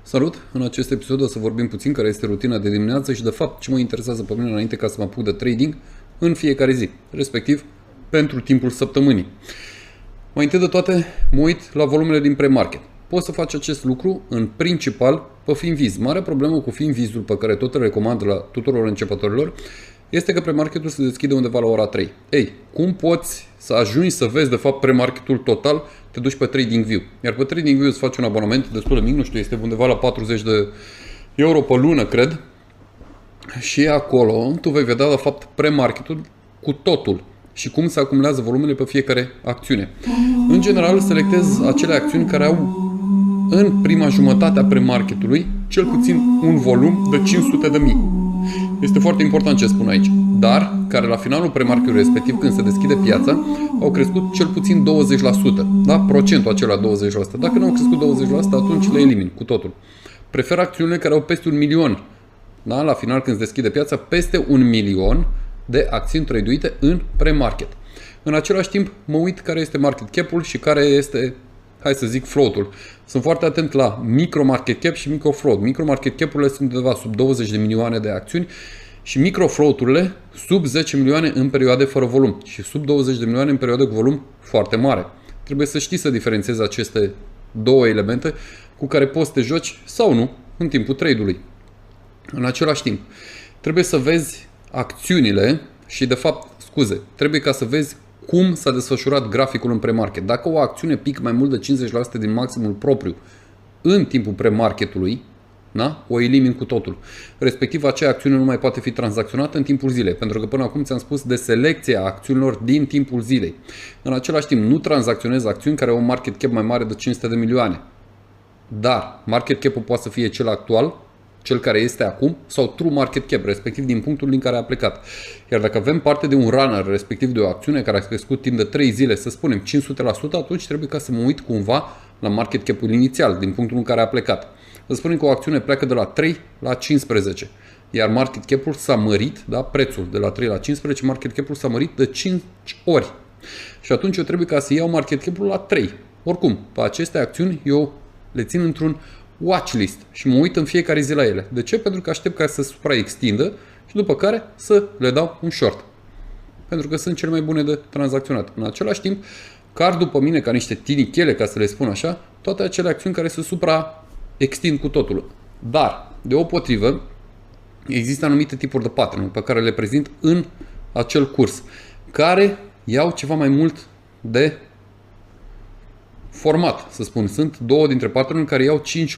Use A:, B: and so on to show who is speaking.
A: Salut! În acest episod o să vorbim puțin care este rutina de dimineață și de fapt ce mă interesează pe mine înainte ca să mă apuc de trading în fiecare zi, respectiv pentru timpul săptămânii. Mai întâi de toate mă uit la volumele din pre-market. Poți să faci acest lucru în principal pe Finviz. Marea problemă cu Finvizul pe care tot îl recomand la tuturor începătorilor este că pre-marketul se deschide undeva la ora 3. Ei, cum poți să ajungi să vezi de fapt pre-marketul total? Te duci pe TradingView. Iar pe TradingView îți faci un abonament destul de mic, nu știu, este undeva la 40 de euro pe lună, cred. Și acolo tu vei vedea de fapt pre-marketul cu totul și cum se acumulează volumele pe fiecare acțiune. În general, selectez acele acțiuni care au în prima jumătate a pre-marketului cel puțin un volum de 500.000. Este foarte important ce spun aici, dar care la finalul pre-marketului respectiv, când se deschide piața, au crescut cel puțin 20%. Da? Procentul acela 20%. Dacă nu au crescut 20%, atunci le elimin cu totul. Prefer acțiunile care au peste 1 milion. Da? La final, când se deschide piața, peste 1 milion de acțiuni traduite în pre-market. În același timp, mă uit care este market cap-ul și care este, hai să zic, float-ul. Sunt foarte atent la micro market cap și micro float. Micro market cap-urile sunt undeva sub 20 de milioane de acțiuni și micro float-urile sub 10 milioane în perioade fără volum și sub 20 de milioane în perioade cu volum foarte mare. Trebuie să știi să diferențiezi aceste două elemente cu care poți să te joci sau nu în timpul trade-ului. În același timp, trebuie să vezi acțiunile și de fapt, trebuie ca să vezi cum s-a desfășurat graficul în pre-market. Dacă o acțiune pică mai mult de 50% din maximul propriu în timpul pre-marketului, da? O elimin cu totul. Respectiv, acea acțiune nu mai poate fi tranzacționată în timpul zilei, pentru că până acum ți-am spus de selecția acțiunilor din timpul zilei. În același timp, nu tranzacționez acțiuni care au un market cap mai mare de 500 de milioane. Dar market cap-ul poate să fie cel actual, cel care este acum, sau true market cap, respectiv din punctul din care a plecat. Iar dacă avem parte de un runner, respectiv de o acțiune care a crescut timp de 3 zile, să spunem 500%, atunci trebuie ca să mă uit cumva la market cap-ul inițial, din punctul în care a plecat. Să spunem că o acțiune pleacă de la 3 la 15, iar market cap-ul s-a mărit, da, prețul de la 3 la 15, market cap-ul s-a mărit de 5 ori. Și atunci eu trebuie ca să iau market cap-ul la 3. Oricum, pe aceste acțiuni eu le țin într-un watchlist și mă uit în fiecare zi la ele. De ce? Pentru că aștept ca să se supraextindă și după care să le dau un short. Pentru că sunt cele mai bune de tranzacționat. În același timp, card după mine ca niște tinichele, ca să le spun așa, toate acele acțiuni care se supraextind cu totul. Dar, deopotrivă, există anumite tipuri de pattern pe care le prezint în acel curs, care iau ceva mai mult de format, să spun. Sunt două dintre pattern care iau 5